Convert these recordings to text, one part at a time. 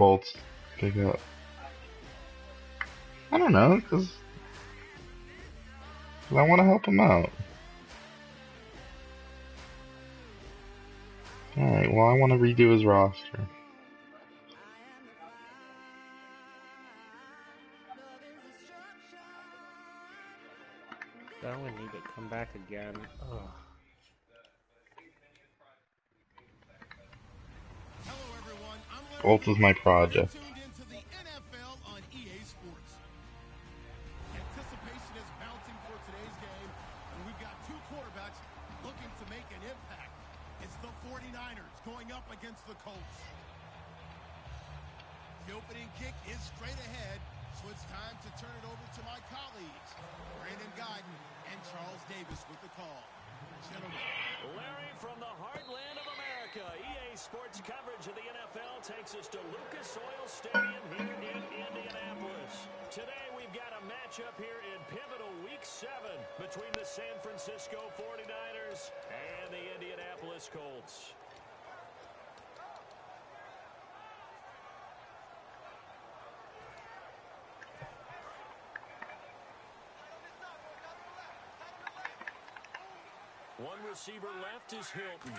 Bolts pick up? I don't know, because I want to help him out. Alright, well I want to redo his roster. Darwin need to come back again. Ugh. Bolts is my project. Anticipation is mounting for today's game, and we've got two quarterbacks looking to make an impact. It's the 49ers going up against the Colts. The opening kick is straight ahead, so it's time to turn it over to my colleagues, Brandon Guyton and Charles Davis with the call. Gentlemen. Larry, from the heartland of America, EA Sports coverage of the NFL takes us to Lucas Oil Stadium here in Indianapolis. Today we've got a matchup here in pivotal Week 7 between the San Francisco 49ers and the Indianapolis Colts. One receiver left is Hilton.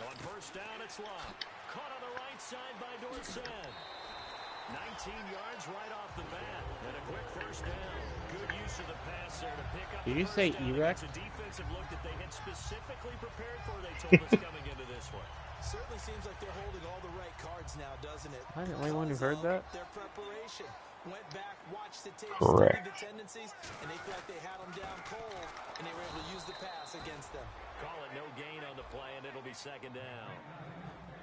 On first down, it's Locke. Caught on the right side by Dorsett. 19 yards right off the bat. And a quick first down. Good use of the pass there to pick up. Did you say Erect? It's a defensive look that they had specifically prepared for, they told us, coming into this one. Certainly seems like they're holding all the right cards now, doesn't it? I'm the only one who heard that. Their preparation. Went back, watched the tape, Correct. studied the tendencies, and they felt like they had them down cold, and they were able to use the pass against them. Call it no gain on the play, and it'll be second down.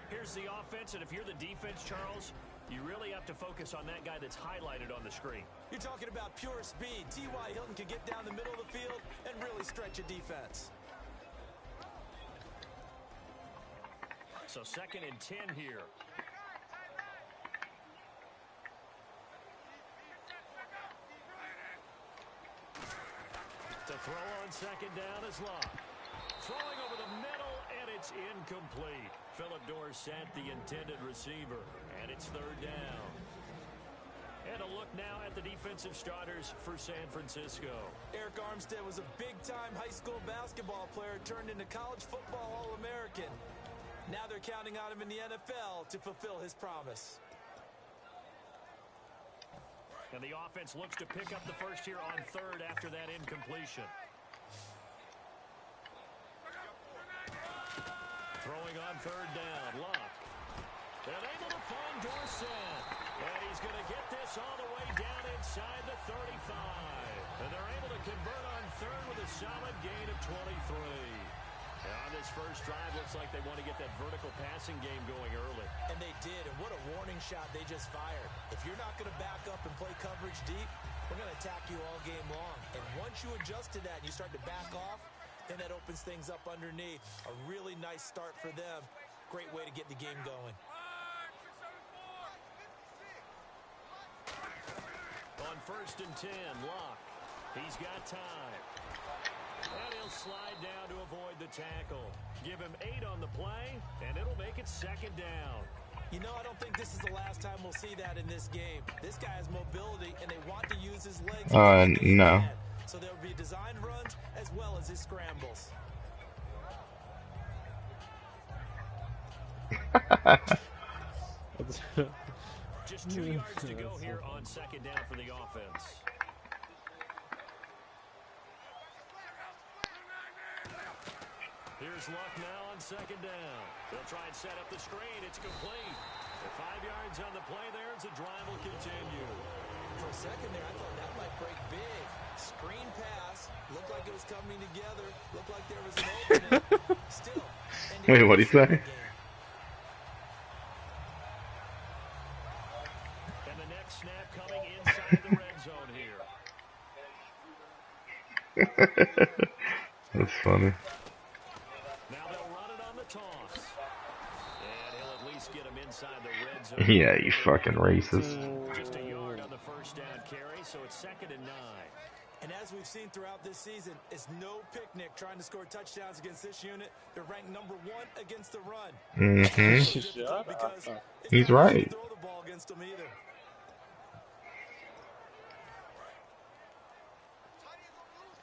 Here's the offense, and if you're the defense, Charles, you really have to focus on that guy that's highlighted on the screen. You're talking about pure speed. T.Y. Hilton could get down the middle of the field and really stretch a defense. So second and 10 here. To throw on second down is Locke. Throwing over the middle, and it's incomplete. Philip Dorsett, the intended receiver, and it's third down. And a look now at the defensive starters for San Francisco. Eric Armstead was a big-time high school basketball player turned into college football All-American. Now they're counting on him in the NFL to fulfill his promise. And the offense looks to pick up the first here on third after that incompletion. Throwing on third down, Locke. And able to find Dorsett. And he's going to get this all the way down inside the 35. And they're able to convert on third with a solid gain of 23. And on this first drive, looks like they want to get that vertical passing game going early. And they did, and what a warning shot they just fired. If you're not going to back up and play coverage deep, we're going to attack you all game long. And once you adjust to that and you start to back off, then that opens things up underneath. A really nice start for them. Great way to get the game going. On first and 10, Locke. He's got time. And he'll slide down to avoid the tackle. Give him 8 on the play, and it'll make it second down. You know, I don't think this is the last time we'll see that in this game. This guy has mobility, and they want to use his legs. No. So there'll be designed runs as well as his scrambles. Just 2 yards to go here on second down for the offense. Here's Luck now on second down. They'll try and set up the screen. It's complete. The 5 yards on the play there as the drive will continue. For a second there, I thought that might break big. Screen pass. Looked like it was coming together. Looked like there was an opening. Still. Wait, what'd he say? And the next snap coming inside the red zone here. That's funny. Now they'll run it on the toss. And he'll at least get him inside the red zone. Yeah, you fucking racist. Just a yard on the first down carry, so it's second and 9. And as we've seen throughout this season, it's no picnic trying to score touchdowns against this unit. They're ranked number 1 against the run. Mm-hmm. Shut Because up. it's He's not easy right. to throw the ball against them either.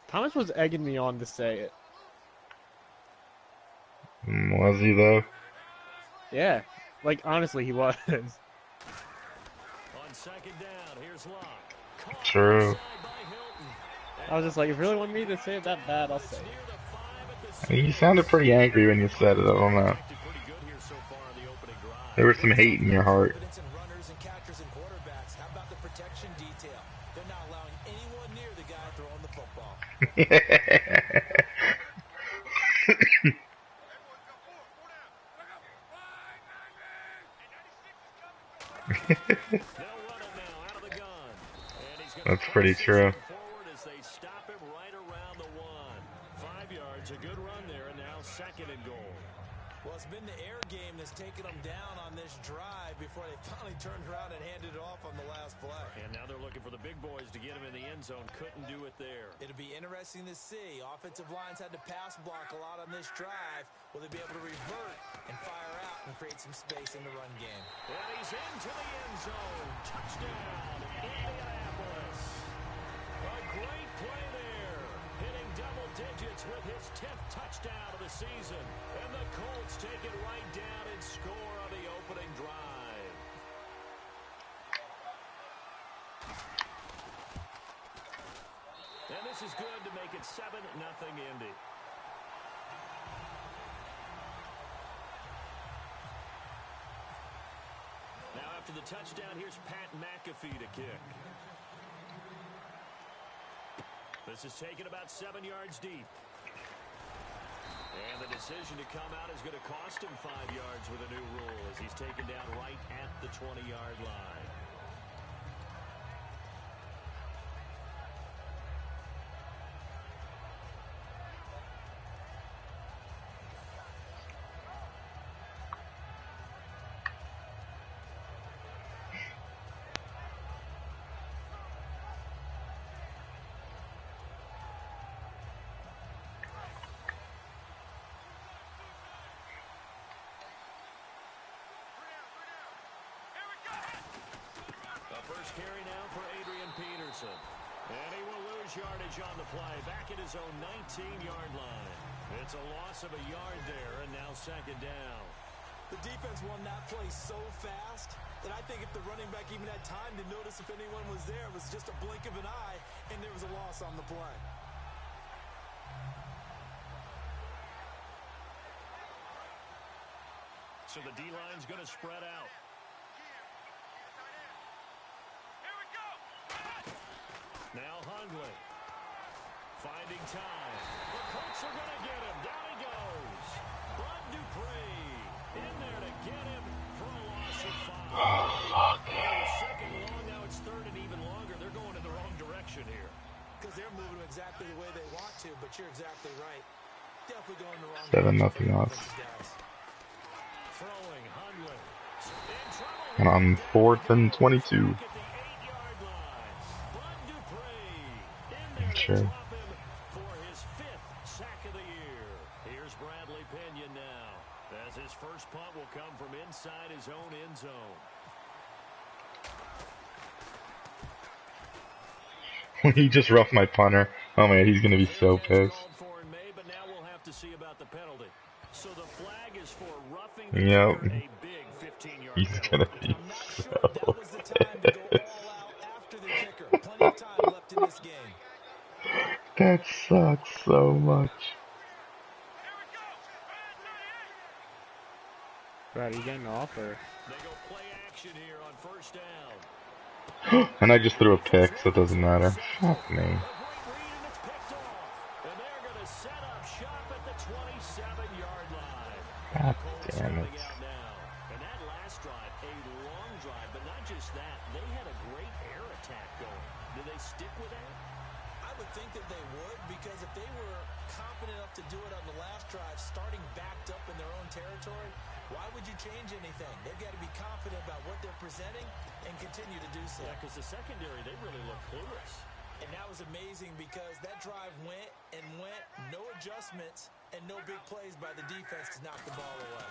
Thomas was egging me on to say it. Was he though? Yeah. Like, honestly, he was. On second down, here's Locke. Caught True. inside by Hilton. I was just like, if you really want me to say it that bad, I'll say it. Near the 5 at the I mean, you sounded pretty angry when you said it. I don't know. Acted pretty good here so far in the opening drive. There was some hate in your heart. Confidence in runners and catchers and quarterbacks. How about the protection detail? They're not allowing anyone near the guy throwing the football. They'll run it now out of the gun. And he's gonna That's pretty cross true. this one forward as they stop him right around the 1. 5 yards, a good run there, and now second and goal. Well, it's been the air game that's taken them down on this drive before they finally turned around and handed it off on the last play. And now they're looking for the big boys to get him in the end zone. Couldn't do it there. It'll be interesting to see. Offensive lines had to pass block a lot on this drive. Will they be able to revert and fire out and create some space in the run game? And he's into the end zone. Touchdown, Indianapolis. A great play there. Hitting double digits with his 10th touchdown of the season. And the Colts take it right down and score on the opening drive. And this is good to make it 7-0 Indy. Now after the touchdown, here's Pat McAfee to kick. This is taken about 7 yards deep. And the decision to come out is going to cost him 5 yards with a new rule as he's taken down right at the 20-yard line. First carry now for Adrian Peterson. And he will lose yardage on the play. Back at his own 19-yard line. It's a loss of a yard there, and now second down. The defense won that play so fast that I think if the running back even had time to notice if anyone was there, it was just a blink of an eye, and there was a loss on the play. So the D-line's going to spread out. Now Hundley. Finding time. The Colts are going to get him. Down he goes. Bud Dupree in there to get him for a loss of 5. Oh, fuck. Second long, now it's third and even longer. They're going in the wrong direction here. Because they're moving exactly the way they want to, but you're exactly right. Definitely going the wrong 7-0 direction. us. Throwing Hundley. In trouble. And on 4th and 22. Sure. For his 5th sack of the year. Here's Bradley Pinion now, as his first punt will come from inside his own end zone. When he just roughed my punter, oh man, he's gonna be so pissed. But now we'll have to see about the penalty. So the flag is for roughing the Yep. kicker, a big 15-yard He's penalty. gonna be I'm not so sure if that was the time to go all out after the kicker. Plenty of time left in this game. That sucks so much. Brad, are you getting off or? They go play action here on first down. And I just threw a pick, so it doesn't matter. Fuck me. A great read, and it's picked off. And they're going to set up shop at the 27-yard line. God Colts damn coming it. out now. And that last drive, a long drive, but not just that. They had a great air attack going. Did they stick with that? I would think that they would, because if they were confident enough to do it on the last drive, starting backed up in their own territory, why would you change anything? They've got to be confident about what they're presenting and continue to do so. Yeah, because the secondary, they really look clueless. And that was amazing because that drive went and went, no adjustments, and no big plays by the defense to knock the ball away.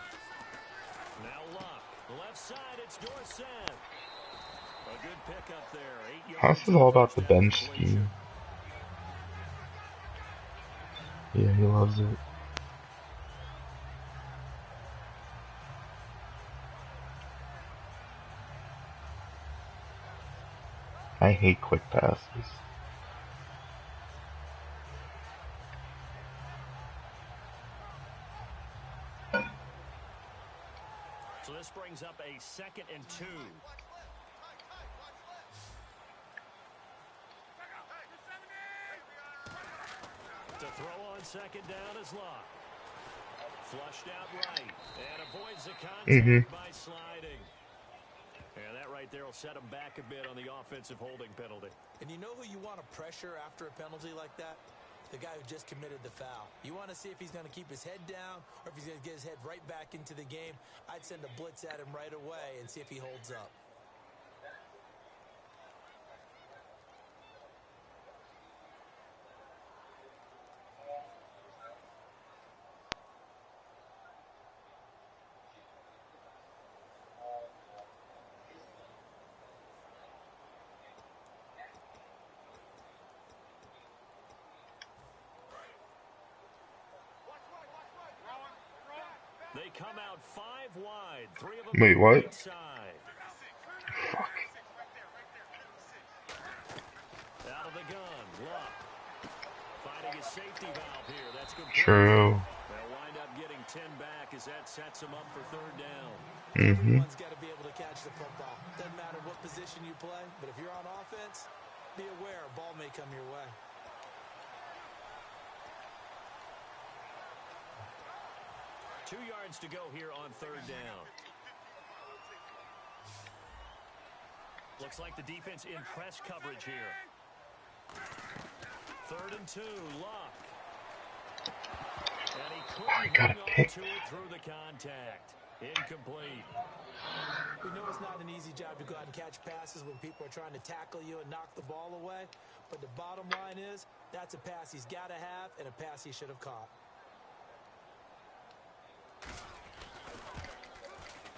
Now Luck. Left side, it's Dorsett. A good pickup there. 8 yards. This is all about the bench scheme. Yeah, he loves it. I hate quick passes. So this brings up a 2nd and 2. To throw on 2nd down is Luck. Flushed out right and avoids the contact by sliding. And that right there will set him back a bit on the offensive holding penalty. And you know who you want to pressure after a penalty like that? The guy who just committed the foul. You want to see if he's going to keep his head down or if he's going to get his head right back into the game. I'd send a blitz at him right away and see if he holds up. They come out 5 wide. 3 of them Wait, what? right side. Fuck. Out of the gun, Luck. Finding his safety valve here. That's good. True. They'll wind up getting 10 back as that sets him up for 3rd down. Everyone's got to be able to catch the football. Doesn't matter what position you play, but if you're on offense, be aware a ball may come your way. Two yards to go here on 3rd down. Looks like the defense in press coverage here. 3rd and 2, Luck. And he couldn't hang on to it through the contact. Incomplete. We know it's not an easy job to go out and catch passes when people are trying to tackle you and knock the ball away. But the bottom line is, that's a pass he's got to have and a pass he should have caught.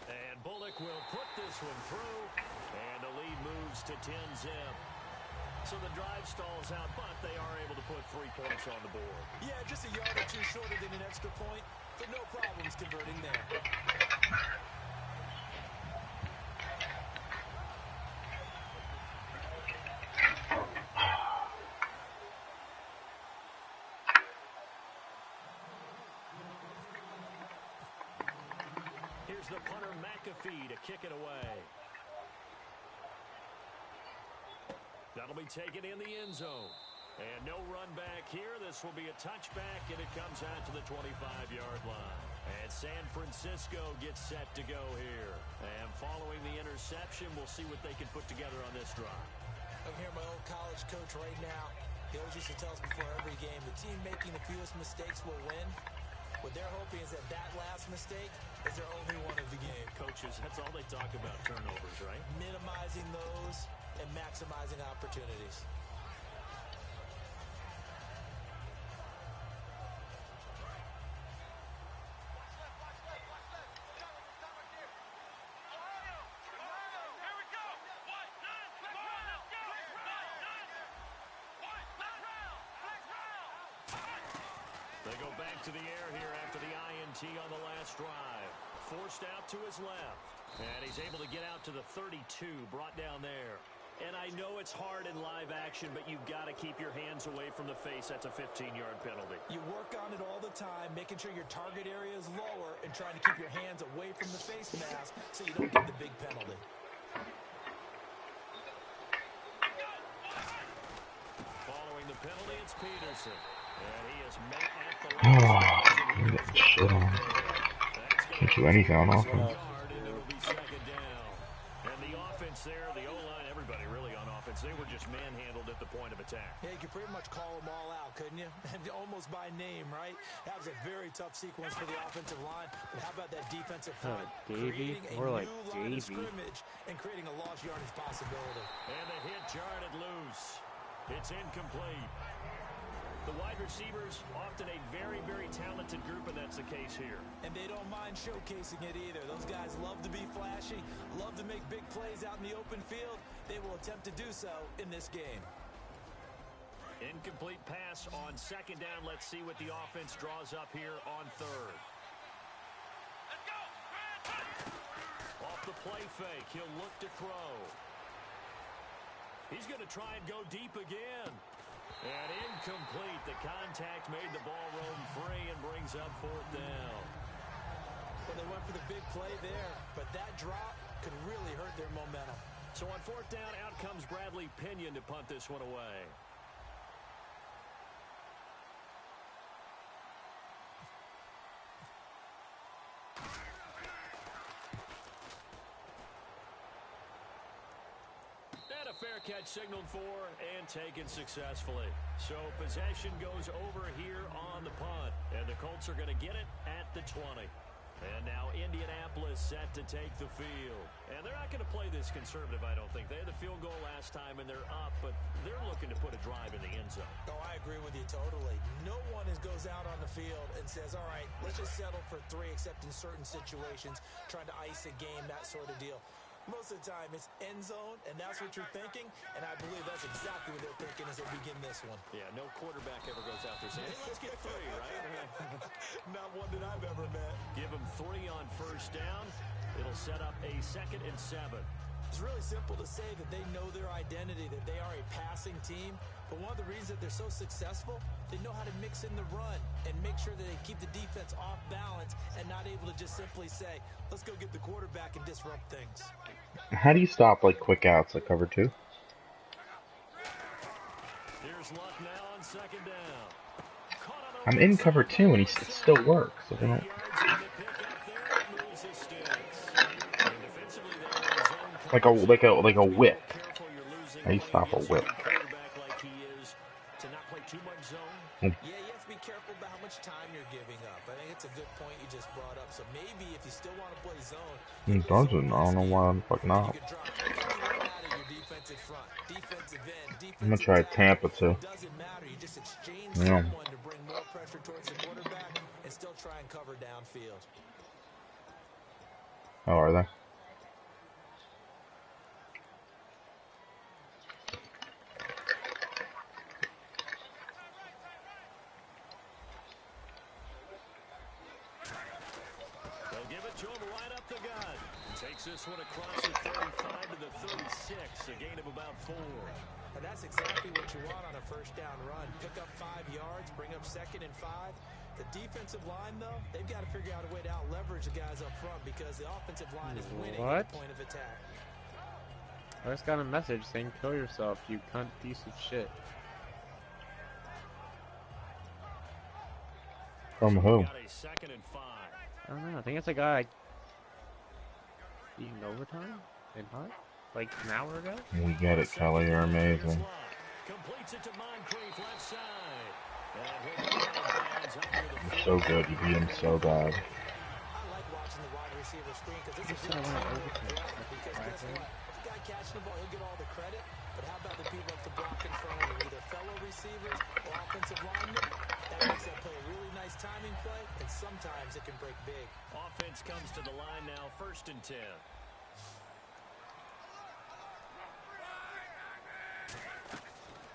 And Bullock will put this one through, and the lead moves to 10-zip. So the drive stalls out, but they are able to put 3 points on the board. Yeah, just a yard or two shorter than an extra point, but no problems converting there. Here's the punter, McAfee, to kick it away. That'll be taken in the end zone. And no run back here. This will be a touchback, and it comes out to the 25-yard line. And San Francisco gets set to go here. And following the interception, we'll see what they can put together on this drive. I'm hearing my old college coach right now. He always used to tell us before every game, the team making the fewest mistakes will win. What they're hoping is that that last mistake is their only one of the game. Coaches, that's all they talk about, turnovers, right? Minimizing those and maximizing opportunities. They go back to the air here after the INT on the last drive. Forced out to his left. And he's able to get out to the 32, brought down there. And I know it's hard in live action, but you've got to keep your hands away from the face. That's a 15-yard penalty. You work on it all the time, making sure your target area is lower and trying to keep your hands away from the face mask so you don't get the big penalty. Following the penalty, it's Peterson. And he is met at the Oh, shit on. Can't do anything on offense. And the offense there, the O-line, everybody really on offense, they were just manhandled at the point of attack. Yeah, you could pretty much call them all out, couldn't you? Almost by name, right? That was a very tough sequence for the offensive line. But how about that defensive front? Davey, Creating a more like new line of Davey. scrimmage and creating a lost yardage possibility. And the hit jarred it loose. It's incomplete. The wide receivers, often a very, very talented group, and that's the case here. And they don't mind showcasing it either. Those guys love to be flashy, love to make big plays out in the open field. They will attempt to do so in this game. Incomplete pass on second down. Let's see what the offense draws up here on third. Off the play fake, he'll look to throw. He's going to try and go deep again. And incomplete. The contact made the ball roam free and brings up fourth down. Well, they went for the big play there, but that drop could really hurt their momentum. So on fourth down, out comes Bradley Pinion to punt this one away. And a fair catch signaled for and taken successfully. So possession goes over here on the punt. And the Colts are going to get it at the 20. And now Indianapolis set to take the field. And they're not going to play this conservative, I don't think. They had the field goal last time, and they're up, but they're looking to put a drive in the end zone. Oh, I agree with you totally. No one goes out on the field and says, all right, let's just settle for 3, except in certain situations, trying to ice a game, that sort of deal. Most of the time, it's end zone, and that's what you're thinking, and I believe that's exactly what they're thinking as they begin this one. Yeah, no quarterback ever goes out there saying, hey, let's get 3, right? Not one that I've ever met. Give them 3 on first down. It'll set up a 2nd and 7. It's really simple to say that they know their identity, that they are a passing team, but one of the reasons that they're so successful, they know how to mix in the run and make sure that they keep the defense off balance and not able to just simply say, let's go get the quarterback and disrupt things. How do you stop like quick outs like cover 2? Here's Luck now on second down. I'm in cover 2 and it still works. So they don't... Like a whip. How do you stop a whip? Yeah, you have to be careful about how much time you're giving up. I think it's a good point you just brought up. So maybe if you still want to play zone, It doesn't. I don't know why I'm fucking up. I'm gonna try Tampa too. Doesn't matter. You just exchange Yeah. someone to bring more pressure towards the quarterback and still try and cover downfield. Oh, are they? They'll give it to him right up the gut. Takes this one across the 35 to the 36, a gain of about 4. And that's exactly what you want on a first down run. Pick up 5 yards, bring up 2nd and 5. The defensive line, though, they've got to figure out a way to out-leverage the guys up front because the offensive line is winning at the point of attack. I just got a message saying kill yourself, you cunt piece of shit. From who? Got a 2nd and 5. I don't know, I think it's a guy eating overtime in Hut? Like an hour ago? We get it, Kelly. You're amazing. Completes it to Moncrief left side. And You're so good. You beat him so bad. I like watching the wide receiver screen because it's a good because guess what? The guy catching the ball, he'll get all the credit, but how about the people up the block in front of him, either fellow receivers or offensive linemen? That makes that play a really nice timing play, and sometimes it can break big. offense comes to the line now, 1st and 10.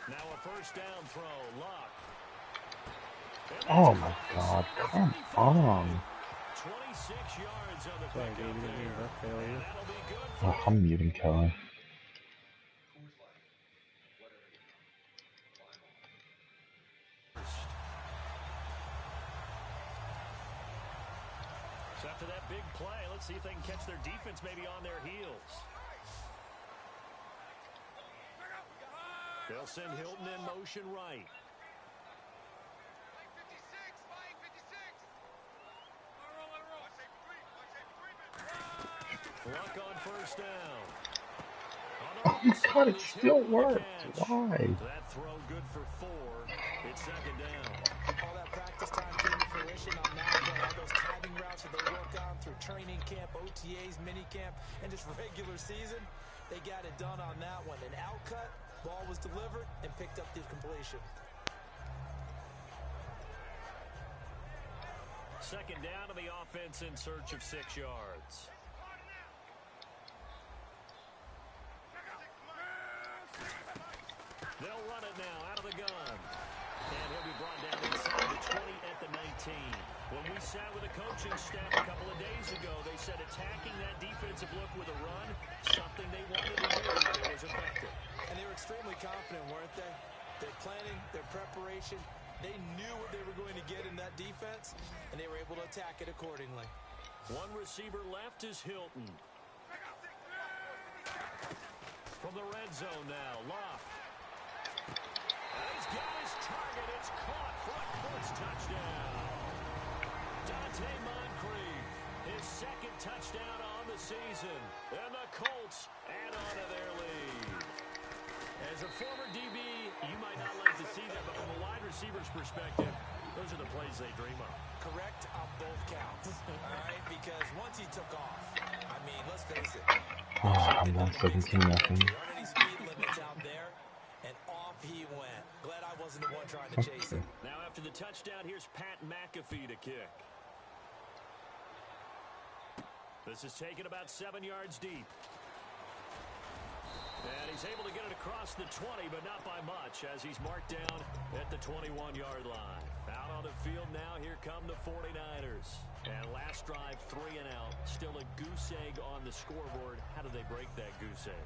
Now a first down throw, Luck. Oh my God, come on. 26 yards on the pickup there. That'll be good for Oh, I'm muting Kelly. So after that big play, let's see if they can catch their defense maybe on their heels. They'll send Hilton in motion right. Luck on first down. Oh my God, it still worked. Why? That throw good for 4. It's 2nd down. All that practice time came to fruition on that play. All those timing routes that they work on through training camp, OTAs, mini camp, and just regular season. They got it done on that one. An out cut, Ball was delivered and picked up the completion. Second down to the offense in search of 6 yards. They'll run it now out of the gun. And he'll be brought down inside the 20 at the 19. When we sat with the coaching staff a couple of days ago, they said attacking that defensive look with a run, something they wanted to do. It was effective. And they were extremely confident, weren't they? Their planning, their preparation, they knew what they were going to get in that defense, and they were able to attack it accordingly. One receiver left is Hilton. From the red zone now, Locke. He's got his target. It's caught for a Colts touchdown. Dante Moncrief, his second touchdown on the season. And the Colts add on to their lead. As a former DB, you might not like to see that, but from a wide receiver's perspective, those are the plays they dream of. Correct on both counts, all right? Because once he took off, I mean, let's face it. I'm down 17 nothing. There aren't any speed limits out there, and off he went. Glad I wasn't the one trying to chase him. Now after the touchdown, here's Pat McAfee to kick. This is taken about 7 yards deep. And he's able to get it across the 20, but not by much, as he's marked down at the 21-yard line. Out on the field now, here come the 49ers. And last drive, 3 and out. Still a goose egg on the scoreboard. How do they break that goose egg?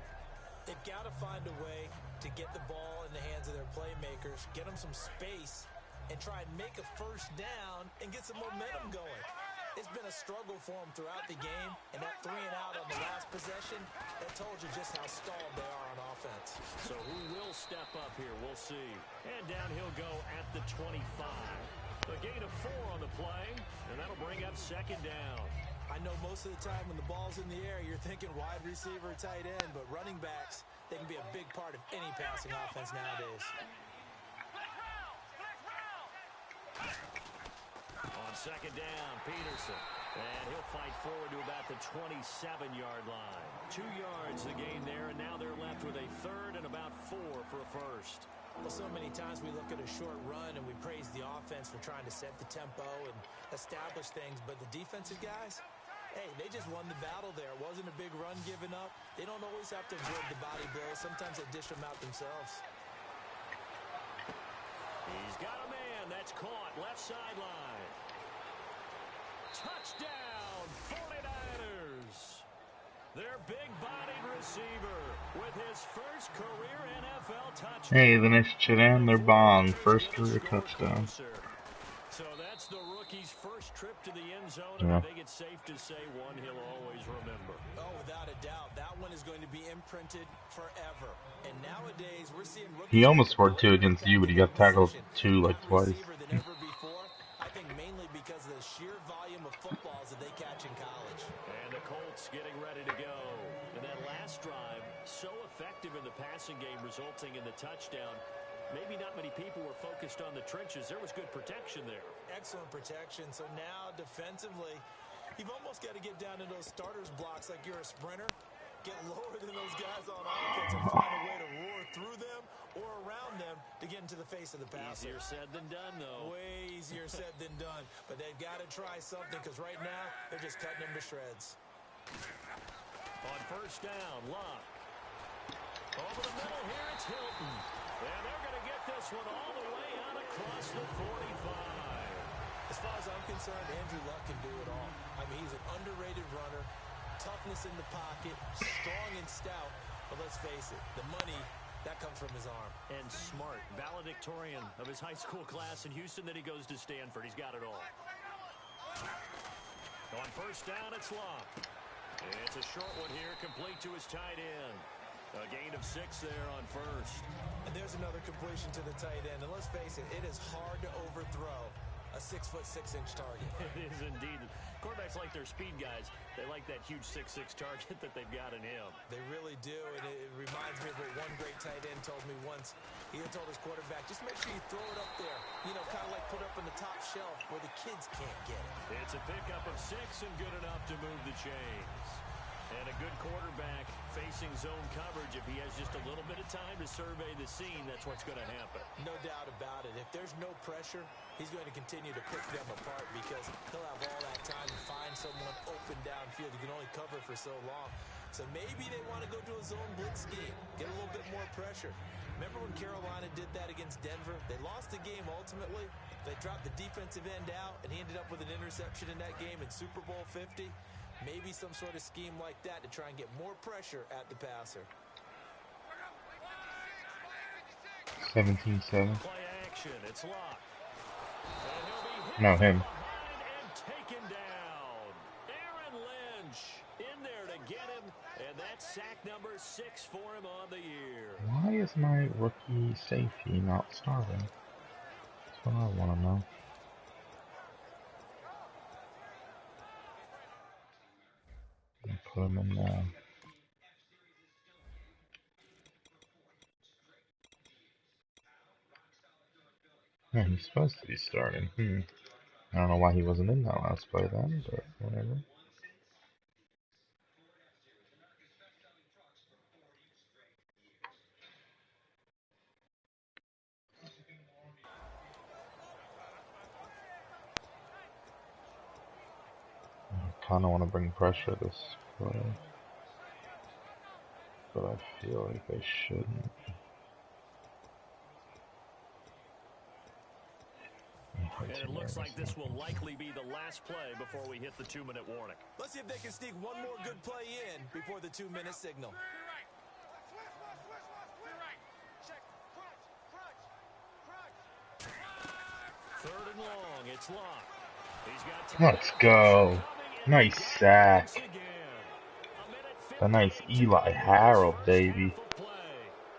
They've got to find a way to get the ball in the hands of their playmakers, get them some space, and try and make a first down and get some momentum going. It's been a struggle for them throughout the game, and that 3 and out on the last possession, that told you just how stalled they are on offense. So who will step up here? We'll see. And down he'll go at the 25. A gain of 4 on the play, and that'll bring up second down. I know most of the time when the ball's in the air, you're thinking wide receiver, tight end, but running backs, they can be a big part of any passing offense nowadays. On second down, Peterson. And he'll fight forward to about the 27-yard line. 2 yards the gain there, and now they're left with a third and about 4 for a first. Well, so many times we look at a short run and we praise the offense for trying to set the tempo and establish things, but the defensive guys, hey, they just won the battle there. It wasn't a big run given up. They don't always have to avoid the body blows. Sometimes they dish them out themselves. He's got a man. That's caught. Left sideline. Touchdown, 49ers. Their big-bodied receiver with his first career NFL touchdown. Hey, the next Chidan, they're bomb. First career touchdown. So that's the rookie's first trip to the end zone, Yeah. and I think it's safe to say one he'll always remember. Oh, without a doubt. That one is going to be imprinted forever. And nowadays, we're seeing rookies. He almost scored 2 against you, but he got tackled 2 like twice. Than ever before. I think mainly because of the sheer volume of footballs that they catch in college. And the Colts getting ready to go. And that last drive, so effective in the passing game, resulting in the touchdown. Maybe not many people were focused on the trenches. There was good protection there. Excellent protection. So now, defensively, you've almost got to get down to those starters blocks like you're a sprinter. Get lower than those guys on offense and find a way to roar through them or around them to get into the face of the passer. Easier said than done, though. Way easier said than done. But they've got to try something because right now, they're just cutting them to shreds. On first down, Locke. Over the middle here, it's Hilton. And they're going to get this one all the way out across the 45. As far as I'm concerned, Andrew Luck can do it all. I mean, he's an underrated runner. Toughness in the pocket, strong and stout. But let's face it, the money, that comes from his arm. And smart, valedictorian of his high school class in Houston, then he goes to Stanford. He's got it all. On first down, it's Locke. It's a short one here, complete to his tight end. A gain of 6 there on first. And there's another completion to the tight end. And let's face it, it is hard to overthrow a 6'6" target. It is indeed. Quarterbacks like their speed guys. They like that huge 6'6" target that they've got in him. They really do, and it reminds me of what one great tight end told me once. He had told his quarterback, just make sure you throw it up there. You know, kind of like put up in the top shelf where the kids can't get it. It's a pickup of 6 and good enough to move the chains. And a good quarterback facing zone coverage, if he has just a little bit of time to survey the scene, that's what's going to happen. No doubt about it. If there's no pressure, he's going to continue to pick them apart because he'll have all that time to find someone open downfield. He can only cover for so long. So maybe they want to go to a zone blitz scheme, get a little bit more pressure. Remember when Carolina did that against Denver? They lost the game ultimately. They dropped the defensive end out, and he ended up with an interception in that game in Super Bowl 50. Maybe some sort of scheme like that to try and get more pressure at the passer. 17-7. Play action, it's locked. No, him. And taken down. Aaron Lynch in there to get him, and that's sack number 6 for him on the year. Why is my rookie safety not starting? That's what I want to know. Put him in there. Yeah, he's supposed to be starting. I don't know why he wasn't in that last play then, but whatever. I kind of want to bring pressure this play, but I feel like they shouldn't. And it looks like this will likely be the last play before we hit the 2-minute warning. Let's see if they can sneak one more good play in before the 2-minute signal. Third and long, it's locked. He's got time. Let's go. Nice sack. A nice Eli Harold, baby.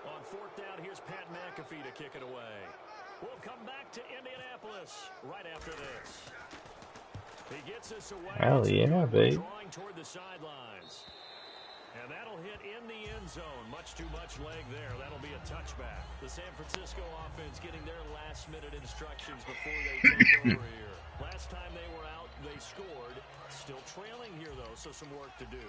On 4th down, here's Pat McAfee to kick it away. We'll come back to Indianapolis right after this. He gets us away. Hell yeah, babe. Drawing toward the sidelines. And that'll hit in the end zone. Much too much leg there. That'll be a touchback. The San Francisco offense getting their last-minute instructions before they take over here. Last time they were out, they scored. Still trailing here, though, so some work to do.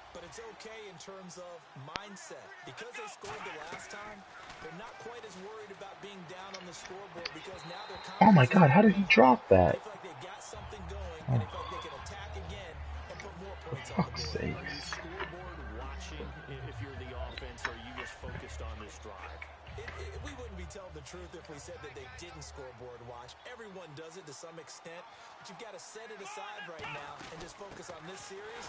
But it's okay in terms of mindset. Because they scored the last time, they're not quite as worried about being down on the scoreboard because now they're Oh my god, how did he drop that? They feel like they got something going, and they feel like they can attack again and put more points on the Fuck's board. sake. Are you scoreboard watching if you're the offense, or are you just focused on this drive? We wouldn't be telling the truth if we said that they didn't scoreboard watch. Everyone does it to some extent, but you've got to set it aside right now and just focus on this series.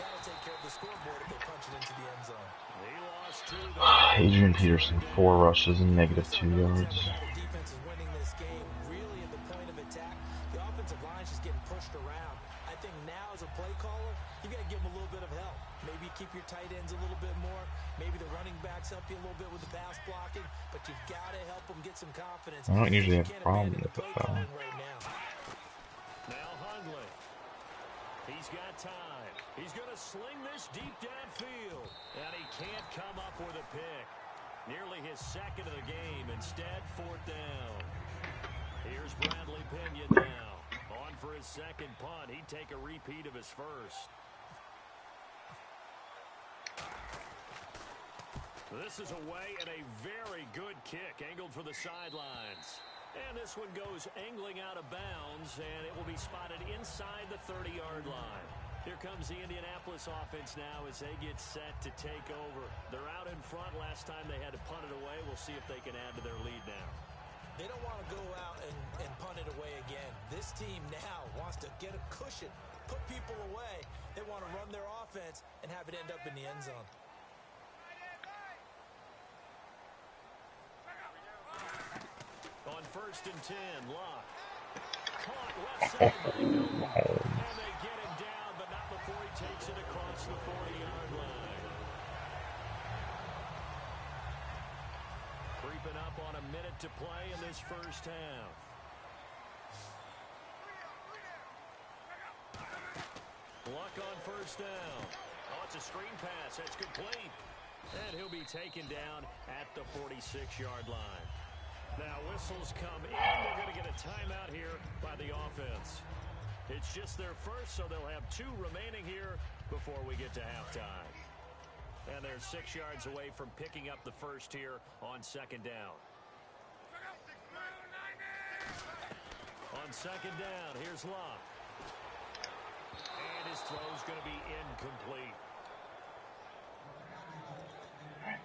That'll take care of the scoreboard if they punch it into the end zone. He lost 2. Adrian Peterson, 4 rushes and negative 2 yards. The defense is winning this game really at the point of attack. The offensive line's just getting pushed around. I think now as a play caller, you got to give them a little bit of help. Maybe keep your tight ends a little bit more. Maybe the running backs help you a little bit with the pass blocking. But you've got to help them get some confidence. I don't usually have a problem with it, though. Right Now Hundley. He's got time. He's going to sling this deep downfield. And he can't come up with a pick. Nearly his second of the game. Instead, 4th down. Here's Bradley Pinion now. On for his second punt. He'd take a repeat of his first. This is away and a very good kick, angled for the sidelines. And this one goes angling out of bounds, and it will be spotted inside the 30-yard line. Here comes the Indianapolis offense now as they get set to take over. They're out in front. Last time they had to punt it away. We'll see if they can add to their lead now. They don't want to go out and punt it away again. This team now wants to get a cushion, put people away. They want to run their offense and have it end up in the end zone. On 1st and 10, Locke. Caught left side by Newton. And they get him down, but not before he takes it across the 40-yard line. Creeping up on a minute to play in this first half. Luck on 1st down. Oh, it's a screen pass. That's complete. And he'll be taken down at the 46-yard line. Now whistles come in. They're going to get a timeout here by the offense. It's just their first, so they'll have 2 remaining here before we get to halftime. And they're 6 yards away from picking up the first here on second down. On second down, here's Locke. And his throw's going to be incomplete.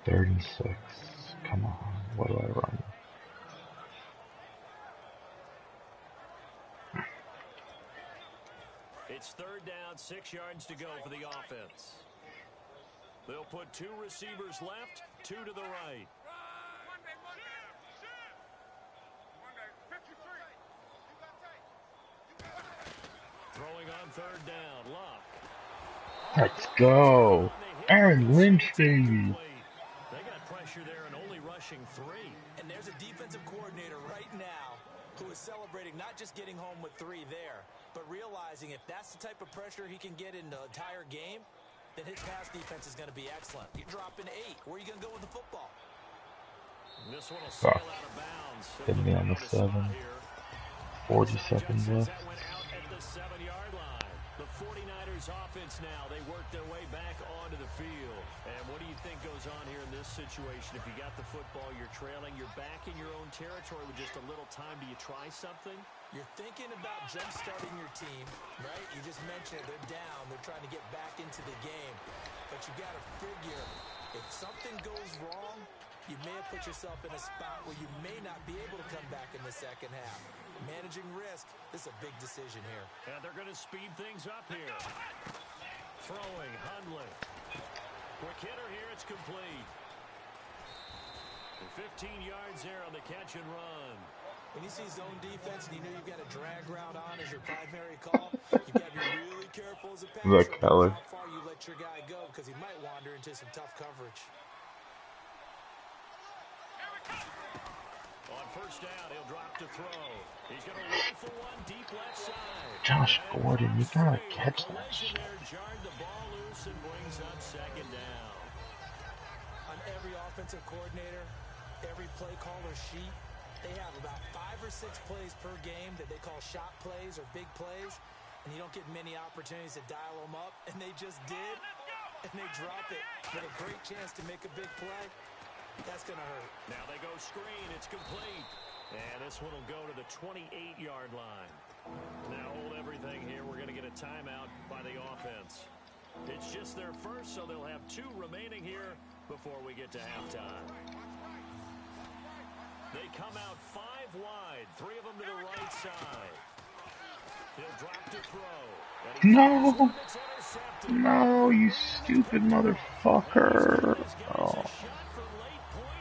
36. Come on. What do I run? It's third down, 6 yards to go for the offense. They'll put 2 receivers left, 2 to the right. Throwing on third down, Locke. Let's go. Aaron Lynch, baby. They got pressure there and only rushing 3. And there's a defensive coordinator right now who is celebrating not just getting home with 3 there, but realizing if that's the type of pressure he can get in the entire game, then his pass defense is going to be excellent. You're dropping 8. Where are you going to go with the football? This one will sail out of bounds. Didn't be on the 7. 40 seconds left. That went out at the 7-yard line. The 49ers offense now, they work their way back onto the field. And what do you think goes on here in this situation? If you got the football, you're trailing, you're back in your own territory with just a little time. Do you try something? You're thinking about jump-starting your team, right? You just mentioned it. They're down. They're trying to get back into the game. But you got to figure, if something goes wrong, you may have put yourself in a spot where you may not be able to come back in the second half. Managing risk, this is a big decision here. And they're going to speed things up here. Throwing, Hundley. Quick hitter here, it's complete. 15 yards there on the catch and run. When you see zone defense and you know you've got a drag route on as your primary call, you've got to be really careful as a passer Keller. how far you let your guy go because he might wander into some tough coverage. On first down, he'll drop to throw. He's going to roll for one deep left side. Josh Gordon, you gotta catch that shit. There jarred the ball loose and brings up second down. On every offensive coordinator, every play caller sheet, they have about 5 or 6 plays per game that they call shot plays or big plays, and you don't get many opportunities to dial them up, and they just did, and they drop it with a great chance to make a big play. That's going to hurt. Now they go screen. It's complete. And this one will go to the 28-yard line. Now hold everything here. We're going to get a timeout by the offense. It's just their first, so they'll have 2 remaining here before we get to halftime. They come out 5 wide, 3 of them to the right side. He'll drop to throw. No! No, you stupid motherfucker. Oh.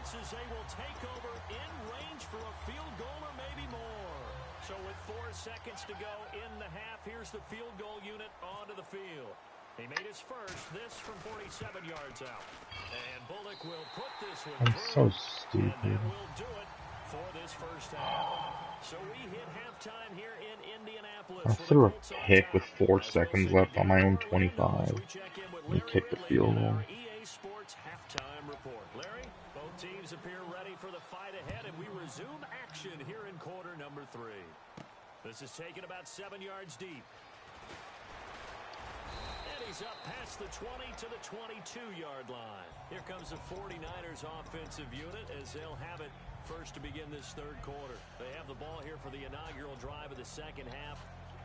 As they will take over in range for a field goal or maybe more. So with 4 seconds to go in the half, here's the field goal unit onto the field. He made his first, this from 47 yards out. And Bullock will put this one I'm through. so stupid. And that will do it for this first half. So we hit halftime here in Indianapolis. I threw a pick with 4 seconds left on my own 25. He kicked the field goal. EA Sports halftime report. Larry, both teams appear ready for the fight ahead, and we resume action here in quarter number 3. This is taken about 7 yards deep. And he's up past the 20 to the 22-yard line. Here comes the 49ers offensive unit as they'll have it first to begin this third quarter. They have the ball here for the inaugural drive of the second half.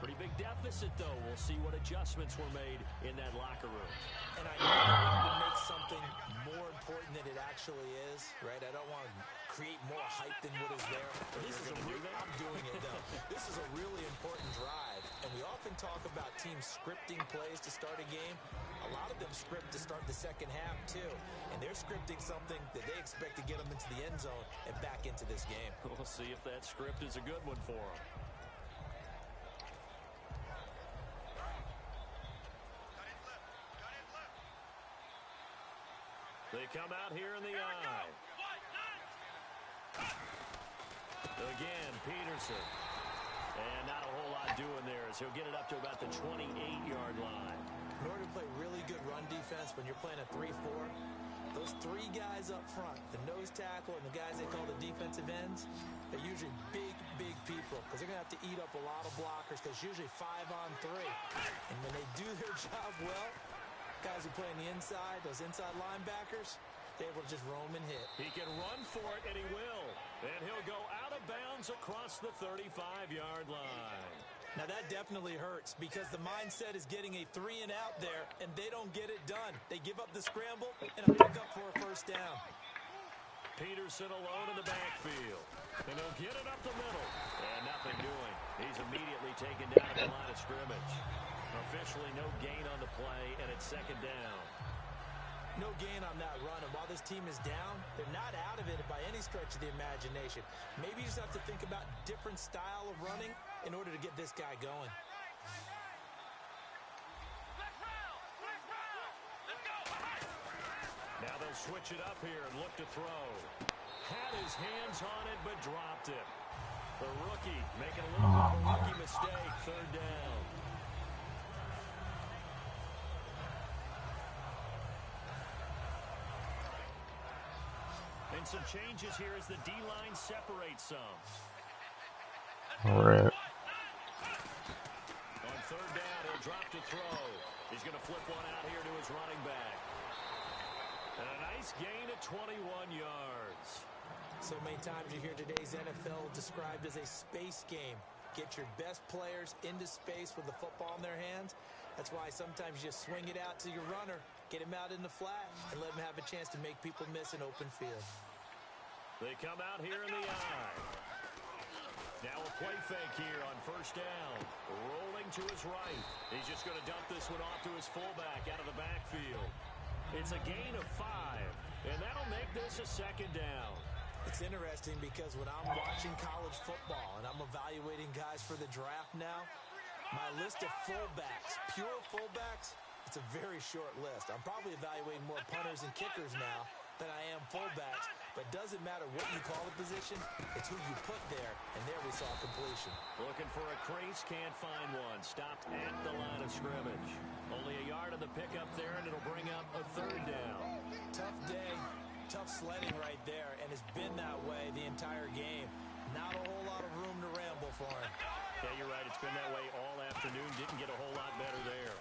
Pretty big deficit, though. We'll see what adjustments were made in that locker room. And I know I want to make something more important than it actually is, right? I don't want to create more hype than what is there. This is I'm doing it, though. This is a really important drive. And we often talk about teams scripting plays to start a game. A lot of them script to start the second half, too. And they're scripting something that they expect to get them into the end zone and back into this game. We'll see if that script is a good one for them. They come out here in the eye. Again, Peterson. And not a whole lot doing there as he'll get it up to about the 28-yard line. In order to play really good run defense when you're playing a 3-4, those those three guys up front, the nose tackle and the guys they call the defensive ends, they're usually big people because they're going to have to eat up a lot of blockers because usually 5-on-3. And when they do their job well, guys who play on the inside, those inside linebackers, they're able to just roam and hit. He can run for it, and he will. And he'll go out of bounds across the 35-yard line. Now that definitely hurts because the mindset is getting a 3-and-out there, and they don't get it done. They give up the scramble and a pickup for a first down. Peterson alone in the backfield. And he'll get it up the middle. And nothing doing. He's immediately taken down at the line of scrimmage. Officially no gain on the play, and it's second down. No gain on that run, and while this team is down, they're not out of it by any stretch of the imagination. Maybe you just have to think about different style of running in order to get this guy going. Now they'll switch it up here and look to throw. Had his hands on it, but dropped it. The rookie making a little bit of a rookie mistake, third down. And some changes here as the D-line separates some. Alright. On third down, he'll drop to throw. He's going to flip one out here to his running back. And a nice gain at 21 yards. So many times you hear today's NFL described as a space game. Get your best players into space with the football in their hands. That's why sometimes you just swing it out to your runner, get him out in the flat, and let him have a chance to make people miss an open field. They come out here in the eye. Now a play fake here on first down. Rolling to his right. He's just going to dump this one off to his fullback out of the backfield. It's a gain of 5, and that'll make this a second down. It's interesting because when I'm watching college football and I'm evaluating guys for the draft now, my list of fullbacks, pure fullbacks, it's a very short list. I'm probably evaluating more punters and kickers now than I am fullbacks. But it doesn't matter what you call the position, it's who you put there, and there we saw completion. Looking for a crease, can't find one. Stopped at the line of scrimmage. Only a yard of the pickup there, and it'll bring up a third down. Tough day, tough sledding right there, and it's been that way the entire game. Not a whole lot of room to ramble for him. Yeah, you're right. It's been that way all afternoon. Didn't get a whole lot better there.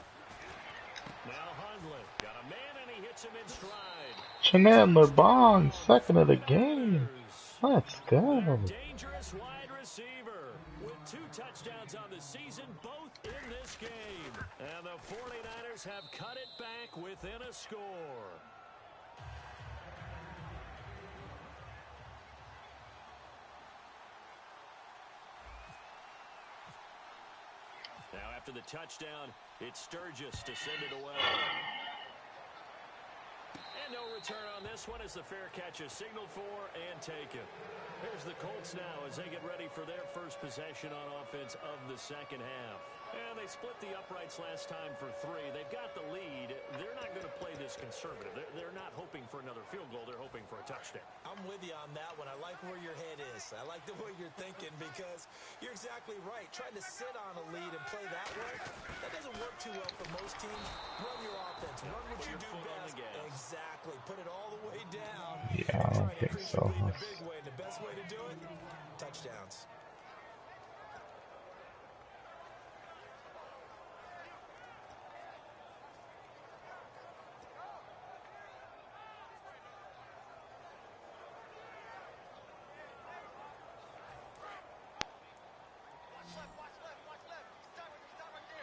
Now Hundley got a man, and he hits him in stride. Chandler Bong, second of the game. Let's go. Dangerous wide receiver with 2 touchdowns on the season, both in this game. And the 49ers have cut it back within a score. Now after the touchdown, it's Sturgis to send it away. And no return on this one as the fair catch is signaled for and taken. Here's the Colts now as they get ready for their first possession on offense of the second half. And they split the uprights last time for 3. They've got the lead. They're not going to play this conservative. They're not hoping for another field goal. They're hoping for a touchdown. I'm with you on that one. I like where your head is. I like the way you're thinking because you're exactly right. Trying to sit on a lead and play that way, that doesn't work too well for most teams. Run your offense. Run what you do best. Exactly. Put it all the way down. Yeah, I don't think so. In a big way. The best way to do it, touchdowns.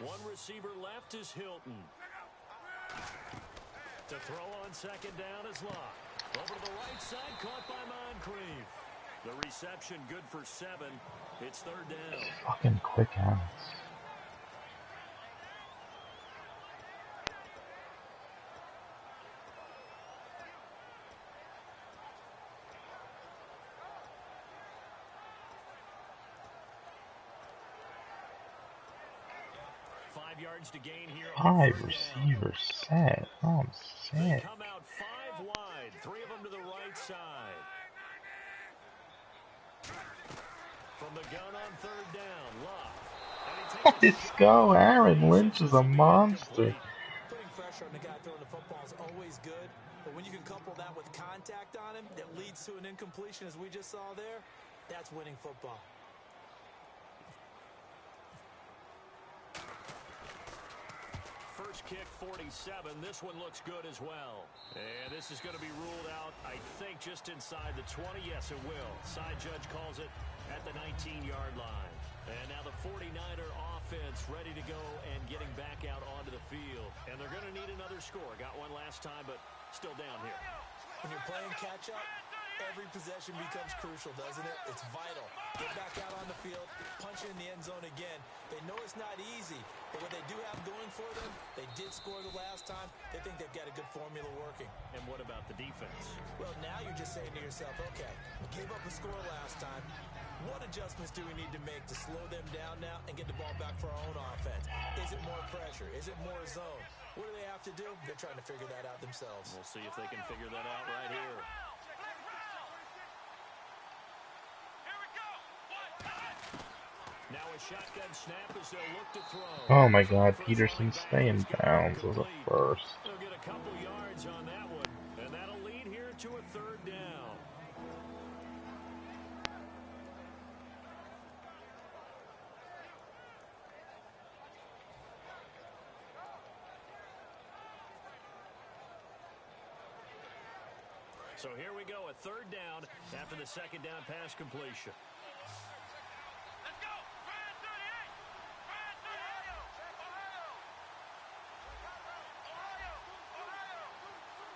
One receiver left is Hilton. To throw on second down is Locke. Over to the right side, caught by Moncrief. The reception good for 7. It's third down. Fucking quick hands. Yards to gain here. 5 receivers set. I'm They sick. come out 5 wide. 3 of them to the right side. From the gun on third down, Locke. Let's go. Aaron Lynch is a monster. Putting pressure on the guy throwing the football is always good, But when you can couple that with contact on him that leads to an incompletion, as we just saw there, that's winning football. First kick, 47. This one looks good as well. And this is going to be ruled out, I think, just inside the 20. Yes, it will. Side judge calls it at the 19-yard line. And now the 49er offense ready to go and getting back out onto the field. And they're going to need another score. Got one last time, but still down here. When you're playing catch-up, every possession becomes crucial, doesn't it? It's vital. Get back out on the field, punch it in the end zone again. They know it's not easy, but what they do have going for them, they did score the last time. They think they've got a good formula working. And what about the defense? Well, now you're just saying to yourself, okay, we gave up a score last time. What adjustments do we need to make to slow them down now and get the ball back for our own offense? Is it more pressure? Is it more zone? What do they have to do? They're trying to figure that out themselves. We'll see if they can figure that out right here. Now a shotgun snap as they'll look to throw. Oh my God, Peterson staying down was a first. They'll get a couple yards on that one, and that'll lead here to a third down. So here we go, a third down after the second down pass completion.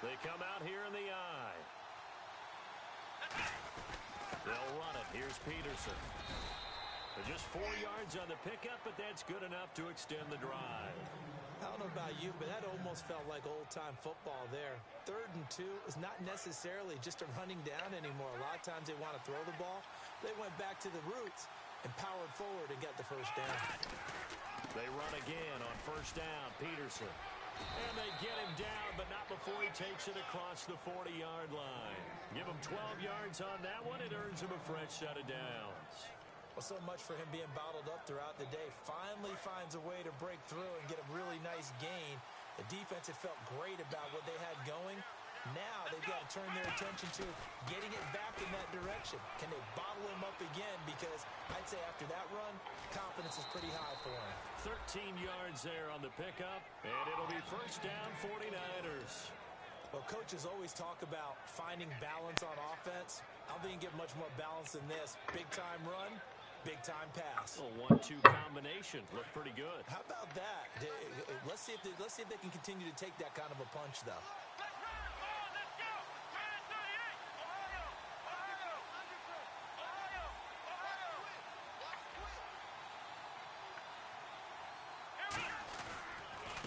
They come out here in the eye. They'll run it. Here's Peterson. They're just 4 yards on the pickup, but that's good enough to extend the drive. I don't know about you, but that almost felt like old-time football there. 3rd and 2 is not necessarily just a running down anymore. A lot of times they want to throw the ball. They went back to the roots and powered forward and got the first down. They run again on first down. Peterson. And they get him down, but not before he takes it across the 40-yard line. Give him 12 yards on that one. It earns him a fresh set of downs. Well, so much for him being bottled up throughout the day. Finally finds a way to break through and get a really nice gain. The defense had felt great about what they had going. Now they've got to turn their attention to getting it back in that direction. Can they bottle him up again? Because I'd say after that run, confidence is pretty high for him. 13 yards there on the pickup, and it'll be first down 49ers. Well, coaches always talk about finding balance on offense. I don't think you can get much more balance than this. Big-time run, big-time pass. A 1-2 combination looked pretty good. How about that? Let's see if they can continue to take that kind of a punch, though.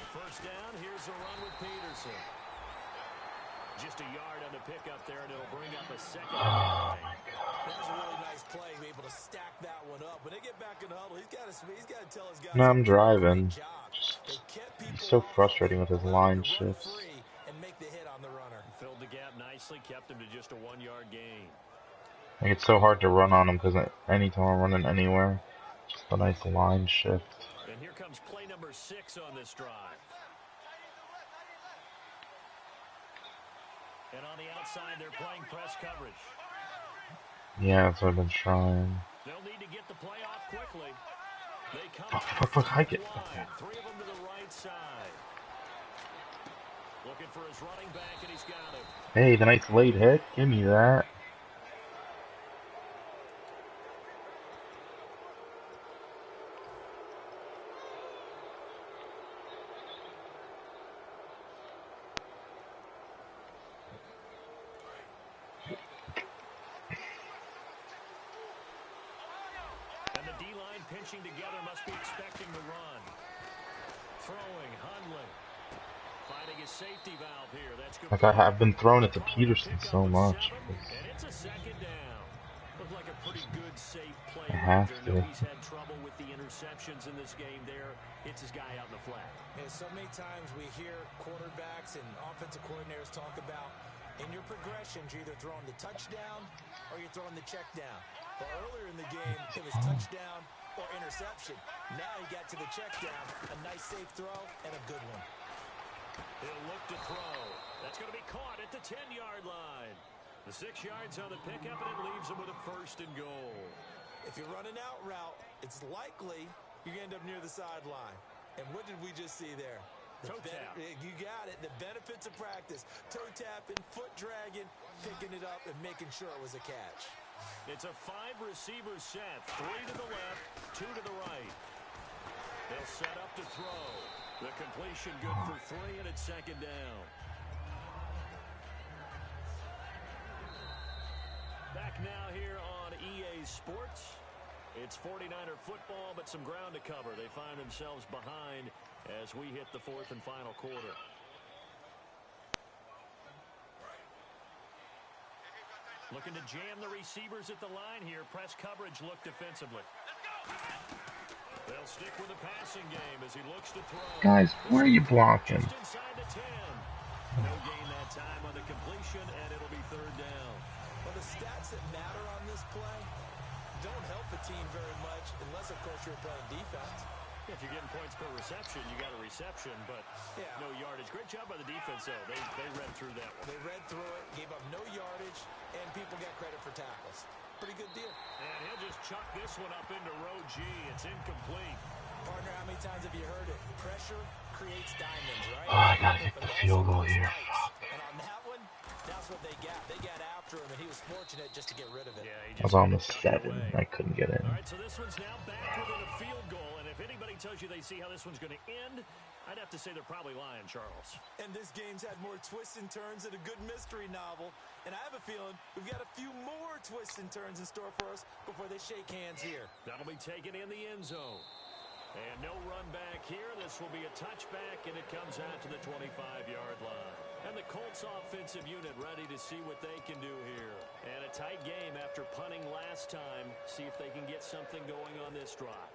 First down, here's a run with Peterson. Just a yard on the pickup there, and it'll bring up a second down. That was a really nice play, be able to stack that one up. When they get back in the huddle, he's got to tell his guys. No, I'm driving. It's so frustrating with his line shifts. And make the hit on the runner. Filled the gap nicely, kept him to just a 1-yard gain. Like, it's so hard to run on him because anytime I'm running anywhere, just a nice line shift. And here comes play number 6 on this drive. And on the outside, they're playing press coverage. Yeah, that's what I've been trying. They'll need to get the play off quickly. They come I get line. 3 of them to the right side. Looking for his running back, and he's got him. Hey, the nice late hit. Give me that. Pinching together, must be expecting the run. Throwing, Hundley. Finding his safety valve here. That's good. Like, I've been throwing it to Peterson so much. And it's a second down. Looked like a pretty good, safe play. I have to. He's had trouble with the interceptions in this game there. It's his guy out in the flat. And so many times we hear quarterbacks and offensive coordinators talk about in your progressions, you're either throwing the touchdown or you're throwing the check down. But earlier in the game, it was touchdown or interception. Now he got to the check down, a nice safe throw, and a good one. He'll look to throw. That's going to be caught at the 10-yard line. The 6 yards on the pickup, and it leaves him with a 1st and goal. If you run an out route, it's likely you're going to end up near the sideline. And what did we just see there? Toe tap. You got it. The benefits of practice. Toe tapping, foot dragging, picking it up, and making sure it was a catch. It's a 5-receiver set. 3 to the left, 2 to the right. They'll set up to throw. The completion good for 3, and it's 2nd down. Back now here on EA Sports. It's 49er football, but some ground to cover. They find themselves behind as we hit the 4th and final quarter. Looking to jam the receivers at the line here. Press coverage look defensively. They'll stick with the passing game as he looks to throw. Guys, where are you blocking? Just inside the 10. No gain that time on the completion, and it'll be 3rd down. Well, the stats that matter on this play don't help a team very much unless, of course, you're playing defense. If you're getting points per reception, you got a reception, but no yardage. Great job by the defense, though. They read through that one. They read through it, gave up no yardage, and people got credit for tackles. Pretty good deal. And he'll just chuck this one up into row G. It's incomplete. Partner, how many times have you heard it? Pressure creates diamonds, right? Oh, I gotta get the field goal here. And on that one, that's what they got. They got after him, and he was fortunate just to get rid of it. I was on the 7. I couldn't get in. All right, so this one's now back within a field goal, and if anybody tells you they see how this one's going to end, I'd have to say they're probably lying, Charles. And this game's had more twists and turns than a good mystery novel, and I have a feeling we've got a few more twists and turns in store for us before they shake hands here. That'll be taken in the end zone. And no run back here. This will be a touchback, and it comes out to the 25-yard line. And the Colts offensive unit ready to see what they can do here. And a tight game after punting last time. See if they can get something going on this drive.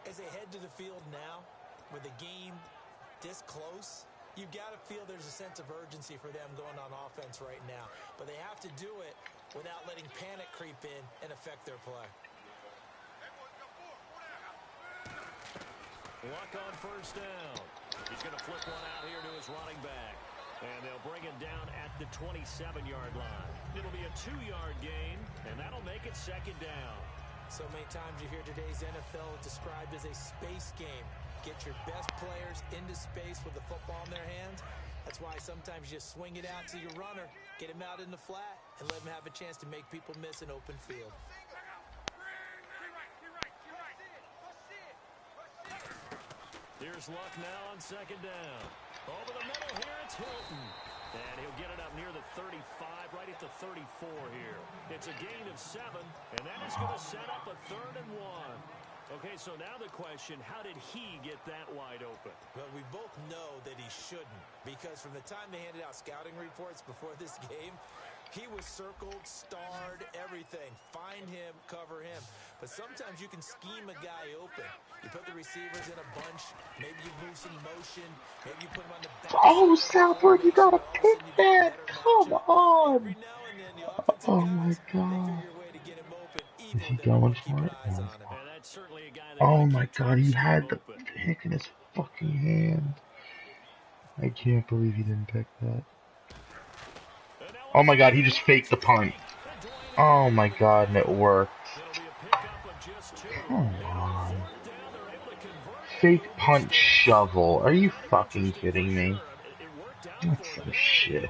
As they head to the field now, with the game this close, you've got to feel there's a sense of urgency for them going on offense right now. But they have to do it without letting panic creep in and affect their play. Luck on 1st down. He's going to flip one out here to his running back. And they'll bring him down at the 27-yard line. It'll be a 2-yard gain, and that'll make it 2nd down. So many times you hear today's NFL described as a space game. Get your best players into space with the football in their hands. That's why sometimes you just swing it out to your runner, get him out in the flat, and let him have a chance to make people miss an open field. Here's Luck now on 2nd down. Over the middle here, it's Hilton. And he'll get it up near the 35, right at the 34 here. It's a gain of 7, and that is going to set up a 3rd and 1. Okay, so now the question, how did he get that wide open? Well, we both know that he shouldn't, because from the time they handed out scouting reports before this game, he was circled, starred, everything. Find him, cover him. But sometimes you can scheme a guy open. You put the receivers in a bunch. Maybe you move some motion. Maybe you put him on the back. Oh, Southward, you gotta pick that. Come on. Oh, my God. Is he going for it? Oh, my God. He had the pick in his fucking hand. I can't believe he didn't pick that. Oh, my God. He just faked the punt. Oh, my God. And it worked. Come on. Fake punt shovel. Are you fucking kidding me? That's some shit.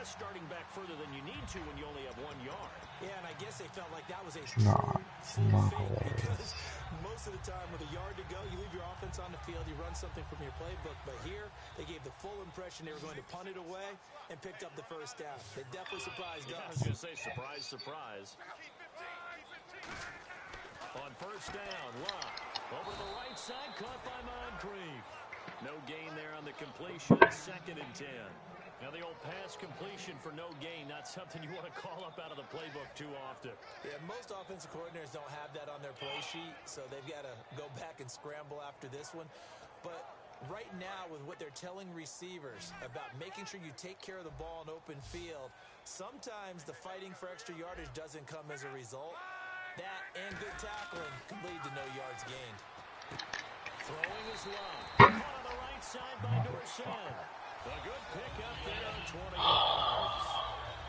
Starting back further than you need to when you only have 1 yard. Yeah, and I guess they felt like that was a not fake because most of the time with a yard to go, you leave your offense on the field, you run something from your playbook. But here, they gave the full impression they were going to punt it away and picked up the 1st down. They definitely surprised us. I was going to say surprise, surprise. On 1st down, Luck over the right side, caught by Moncrief. No gain there on the completion. 2nd and 10. Now, the old pass completion for no gain, not something you want to call up out of the playbook too often. Yeah, most offensive coordinators don't have that on their play sheet, so they've got to go back and scramble after this one. But right now, with what they're telling receivers about making sure you take care of the ball in open field, sometimes the fighting for extra yardage doesn't come as a result. That and good tackling can lead to no yards gained. Throwing is Love. Caught on the right side by Dorsett. A good pick up there, 20 yards.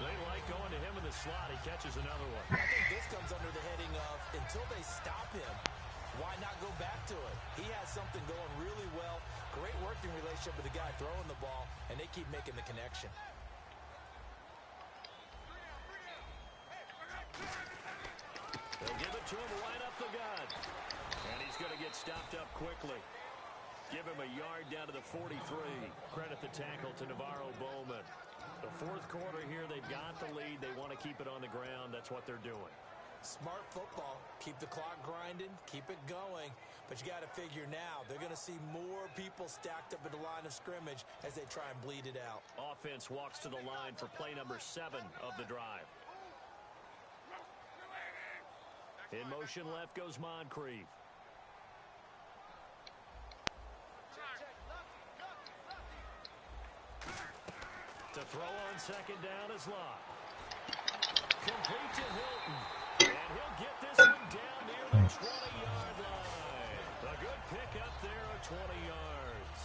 They like going to him in the slot. He catches another one. I think this comes under the heading of until they stop him, why not go back to it? He has something going really well. Great working relationship with the guy throwing the ball, and they keep making the connection. They'll give it to him right up the gut. And he's going to get stopped up quickly. Give him a yard down to the 43. Credit the tackle to Navarro Bowman. The fourth quarter here, they've got the lead. They want to keep it on the ground. That's what they're doing. Smart football. Keep the clock grinding. Keep it going. But you got to figure now, they're going to see more people stacked up at the line of scrimmage as they try and bleed it out. Offense walks to the line for play number 7 of the drive. In motion left goes Moncrief. To throw on second down is Locke. Complete to Hilton. And he'll get this one down near the 20-yard line. A good pick up there of 20 yards.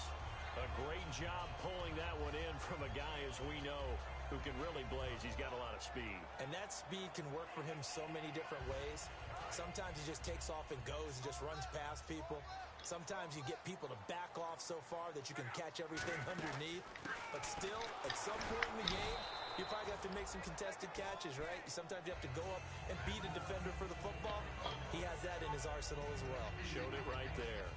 A great job pulling that one in from a guy, as we know, who can really blaze. He's got a lot of speed. And that speed can work for him so many different ways. Sometimes he just takes off and goes and just runs past people. Sometimes you get people to back off so far that you can catch everything underneath. But still, at some point in the game, you probably have to make some contested catches, right? Sometimes you have to go up and beat a defender for the football. He has that in his arsenal as well. Showed it right there.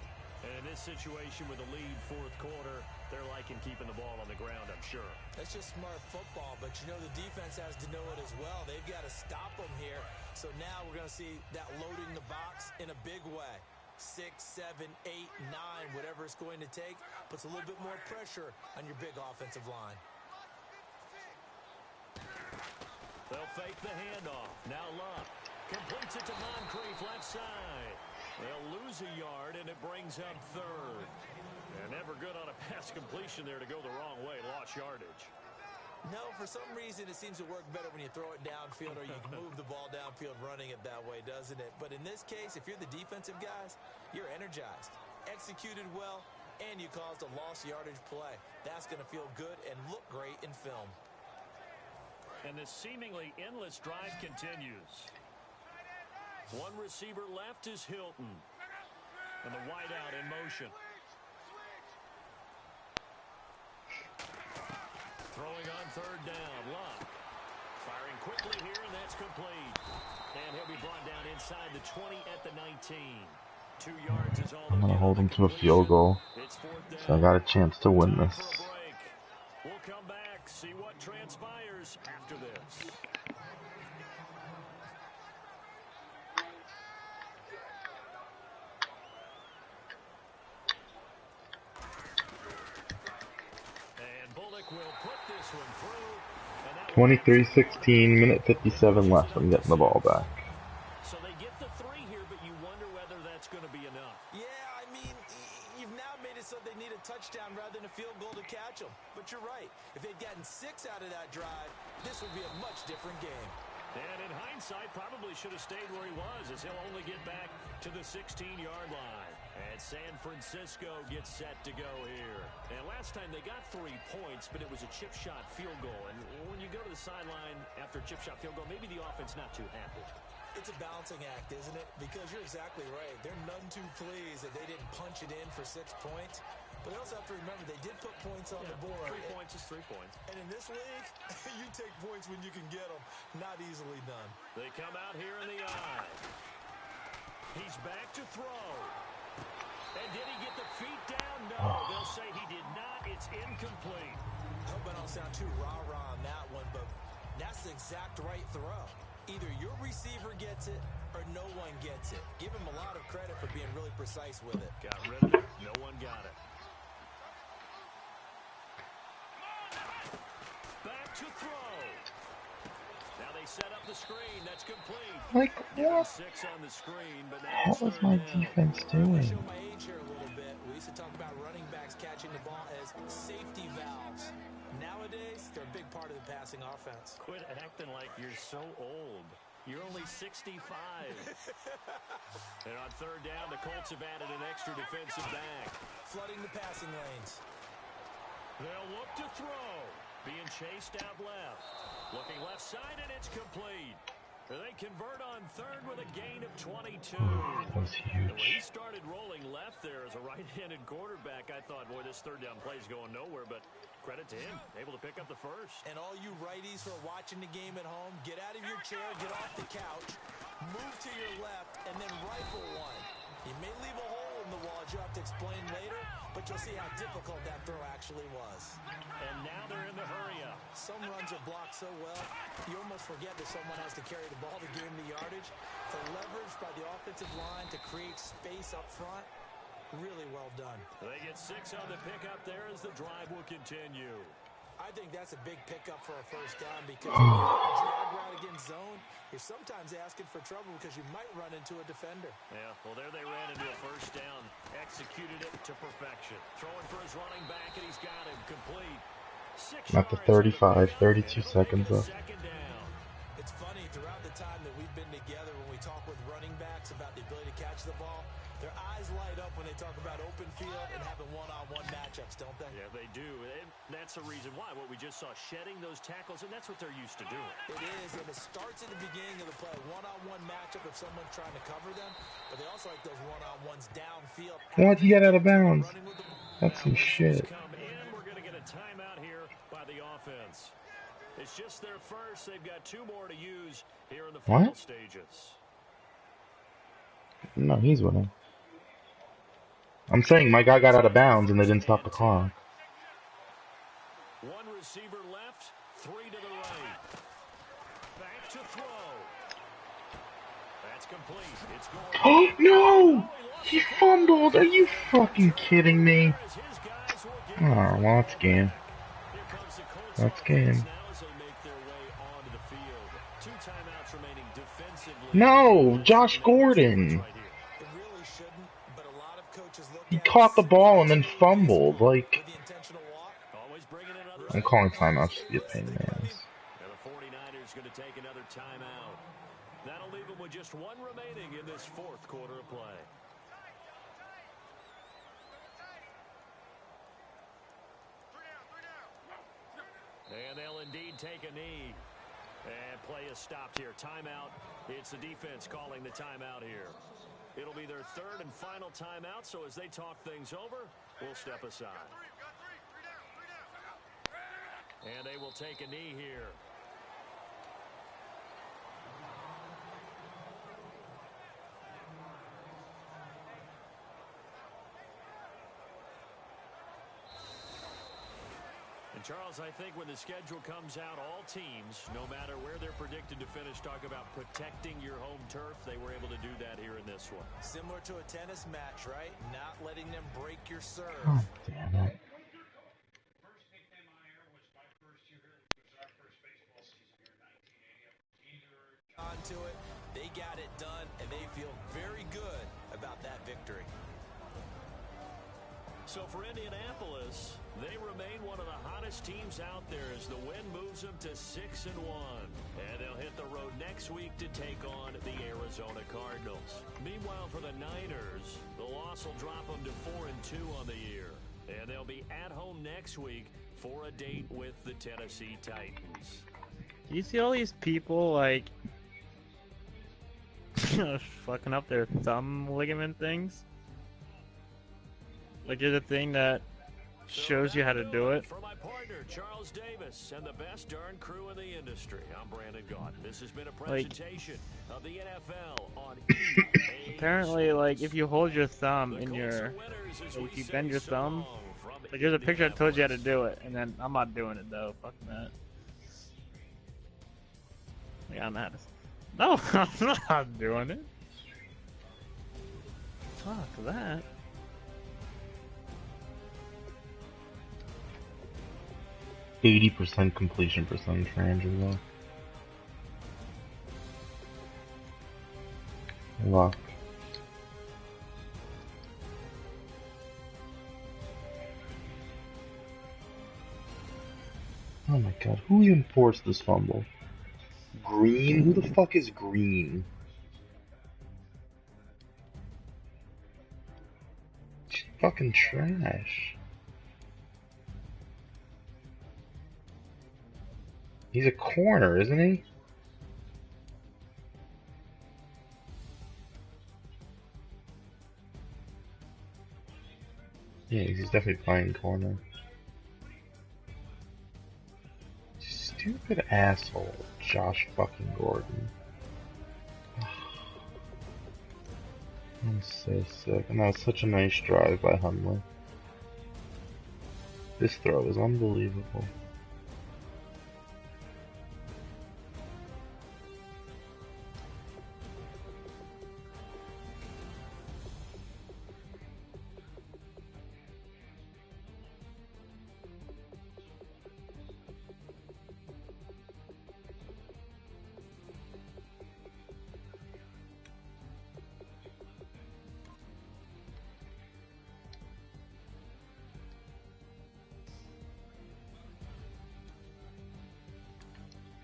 And in this situation with a lead fourth quarter, they're liking keeping the ball on the ground, I'm sure. That's just smart football, but you know the defense has to know it as well. They've got to stop them here. So now we're going to see that loading the box in a big way. 6, 7, 8, 9, whatever it's going to take, puts a little bit more pressure on your big offensive line. They'll fake the handoff. Now Luck completes it to Moncrief left side. They'll lose a yard, and it brings up third. And never good on a pass completion there to go the wrong way. Lost yardage. No, for some reason it seems to work better when you throw it downfield or you can move the ball downfield running it that way, doesn't it? But in this case, if you're the defensive guys, you're energized, executed well, and you caused a lost yardage play. That's going to feel good and look great in film. And this seemingly endless drive continues. One receiver left is Hilton. And the wideout in motion. Throwing on third down, Luck. Firing quickly here, and that's complete. And he'll be brought down inside the 20 at the 19. 2 yards is all. I'm going to hold him to a field goal. So I got a chance to win this. We'll come back, see what transpires after this. Will put this one through. 23-16, minute 57 left. I'm getting the ball back. So they get the 3 here, but you wonder whether that's going to be enough. Yeah, I mean, you've now made it so they need a touchdown rather than a field goal to catch them. But you're right. If they'd gotten 6 out of that drive, this would be a much different game. And in hindsight, probably should have stayed where he was, as he'll only get back to the 16-yard line. And San Francisco gets set to go here. And last time they got 3 points, but it was a chip shot field goal. And when you go to the sideline after a chip shot field goal, maybe the offense not too happy. It's a balancing act, isn't it? Because you're exactly right. They're none too pleased that they didn't punch it in for 6 points. But they also have to remember they did put points on the board. 3 points is 3 points. And in this league, you take points when you can get them. Not easily done. They come out here in the eye. He's back to throw. And did he get the feet down? No, they'll say he did not. It's incomplete. I hope I don't sound too rah-rah on that one, but that's the exact right throw. Either your receiver gets it or no one gets it. Give him a lot of credit for being really precise with it. Got rid of it. No one got it. Back to throw. Now they set up the screen. That's complete. Like, what? 6 on the screen, but now What was my defense doing? Show my age here a little bit. We used to talk about running backs catching the ball as safety valves. Nowadays, they're a big part of the passing offense. Quit acting like you're so old. You're only 65. And on third down, the Colts have added an extra defensive back. Flooding the passing lanes. They'll look to throw. Being chased out left. Looking left side, and it's complete. They convert on third with a gain of 22. That was When he huge. started rolling left there as a right-handed quarterback, I thought, boy, this third down play is going nowhere, but credit to him, able to pick up the first. And all you righties who are watching the game at home, get out of your chair, get off the couch, move to your left, and then rifle one. You may leave a hole in the wall, as you have to explain later, but you'll see how difficult that throw actually was. And now they're in the hurry-up. Some runs are blocked so well, you almost forget that someone has to carry the ball to gain the yardage. The leverage by the offensive line to create space up front, really well done. They get 6 on the pickup there as the drive will continue. I think that's a big pickup for a first down because when you're on a drag route against zone, you're sometimes asking for trouble because you might run into a defender. Yeah, well, there they ran into a first down. Executed it to perfection. Throwing for his running back, and he's got him complete. 6 At the yards 35, 32 and it'll seconds make it a left. second down. It's funny, throughout the time that we've been together, when we talk with running backs about the ability to catch the ball, their eyes light up when they talk about open field and having one-on-one matchups, don't they? Yeah, they do. And that's the reason why. What we just saw, shedding those tackles, and that's what they're used to doing. It is, and it starts at the beginning of the play. One-on-one matchup if someone's trying to cover them, but they also like those one-on-ones downfield. What? He got out of bounds. That's some shit. Come in. We're going to get a timeout here by the offense. It's just their first. They've got 2 more to use here in the final What? stages. No, he's winning. I'm saying my guy got out of bounds and they didn't stop the clock. 1 receiver left, 3 to the right. Back to throw. That's complete. It's going. Oh no! He fumbled! Are you fucking kidding me? As his guys will get Oh, well, that's game. Here comes the Colts That's offense game. now as they make their way onto the field. 2 timeouts remaining defensively. No! Josh Gordon! Right here. It really shouldn't, but a lot of coaches look He at it caught the ball and then similar to fumbled. baseball Like, with the intentional walk. Always bringing in others. I'm calling timeouts to be a pain in the ass. And the 49ers going to take another timeout. That'll leave them with just 1 remaining in this 4th quarter of play. And they'll indeed take a knee. And play is stopped here. Timeout. It's the defense calling the timeout here. It'll be their 3rd and final timeout, so as they talk things over, we'll step aside. And they will take a knee here. And Charles, I think when the schedule comes out, all teams, no matter where they're predicted to finish, talk about protecting your home turf. They were able to do that here in this one. Similar to a tennis match, right? Not letting them break your serve. God damn it. Onto it, they got it done, and they feel very good about that victory. So for Indianapolis, they remain one of the hottest teams out there as the win moves them to 6-1. And they'll hit the road next week to take on the Arizona Cardinals. Meanwhile, for the Niners, the loss will drop them to 4-2 on the year. And they'll be at home next week for a date with the Tennessee Titans. Do you see all these people, like, fucking up their thumb ligament things? Like, there's a thing that shows you how to do it. For my partner, Charles Davis, and the best darn crew in the industry, I'm Brandon Gaunt. This has been a presentation of the NFL on EA Apparently, like, if you hold your thumb The in Colts your, are winners as like, we you bend your say so thumb, long from like, there's a picture that tells you how to Indianapolis. do it, and then I'm not doing it though. Fuck that. Yeah, I'm not. No, I'm not doing it. Fuck that. %80 completion percentage for Andrew Luck. Luck. Oh my god, who enforced this fumble? Green? Who the fuck is Green? He's fucking trash. He's a corner, isn't he? Yeah, he's definitely playing corner. Stupid asshole, Josh fucking Gordon. I'm so sick. And that was such a nice drive by Hunley. This throw is unbelievable.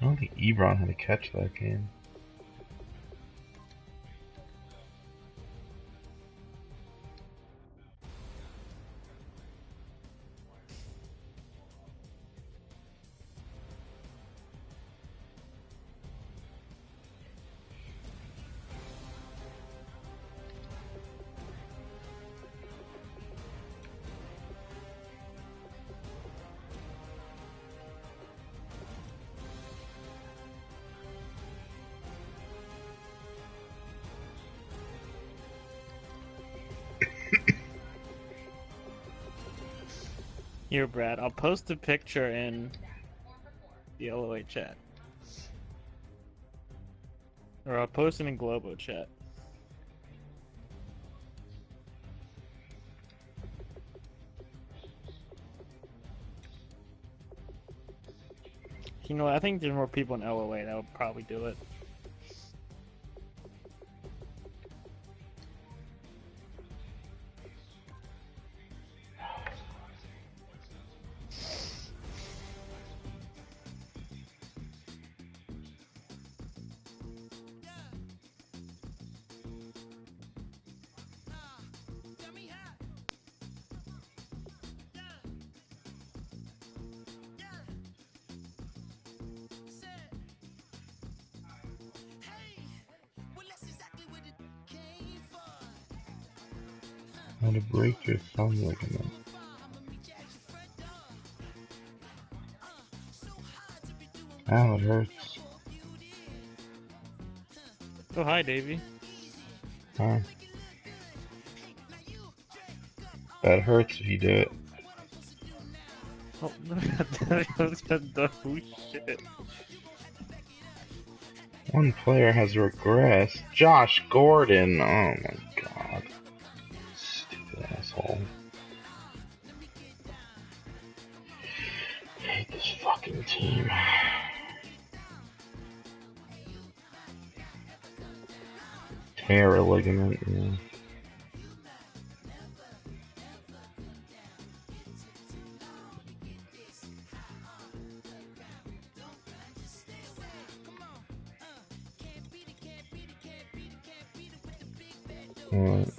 I don't think Ebron had to catch that game. Here, Brad, I'll post a picture in the LOA chat. Or I'll post it in Globo chat. You know what? I think there's more people in LOA that would probably do it. How to break your thumb ligament. Ow, it hurts. Oh, hi, Davey. Huh? That hurts if you do it. Oh, oh shit. One player has regressed. Josh Gordon. Oh my god. Stupid asshole. I hate this fucking team. Tear a ligament, yeah. Alright.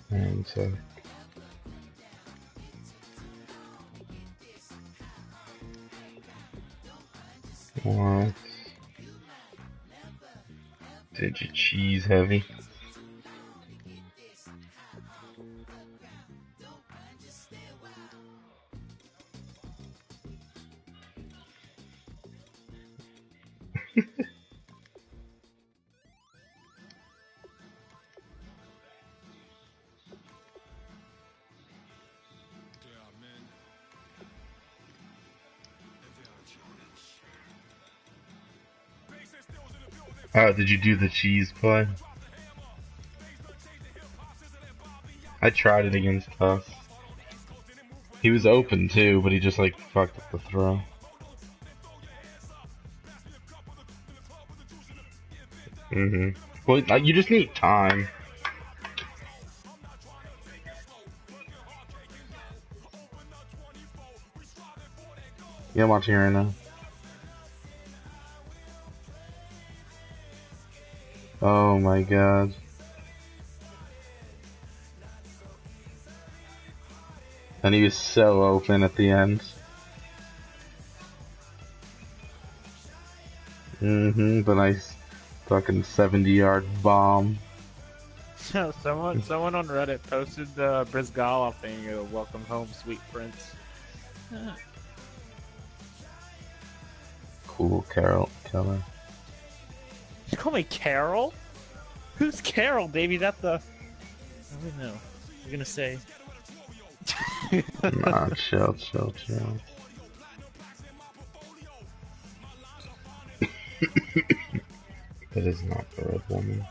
And so what? Did you cheese heavy? Oh, did you do the cheese play? I tried it against us. He was open too, but he just like fucked up the throw. Well, you just need time. Yeah, I'm watching right now. Oh my god. And he was so open at the end. The nice fucking 70-yard bomb. Someone on Reddit posted the Brizgala thing, welcome home, sweet prince. Cool, Keller. You call me Carol? Who's Carol, baby? That the... I don't know. I'm gonna say... Nah, chill. That is not the red woman.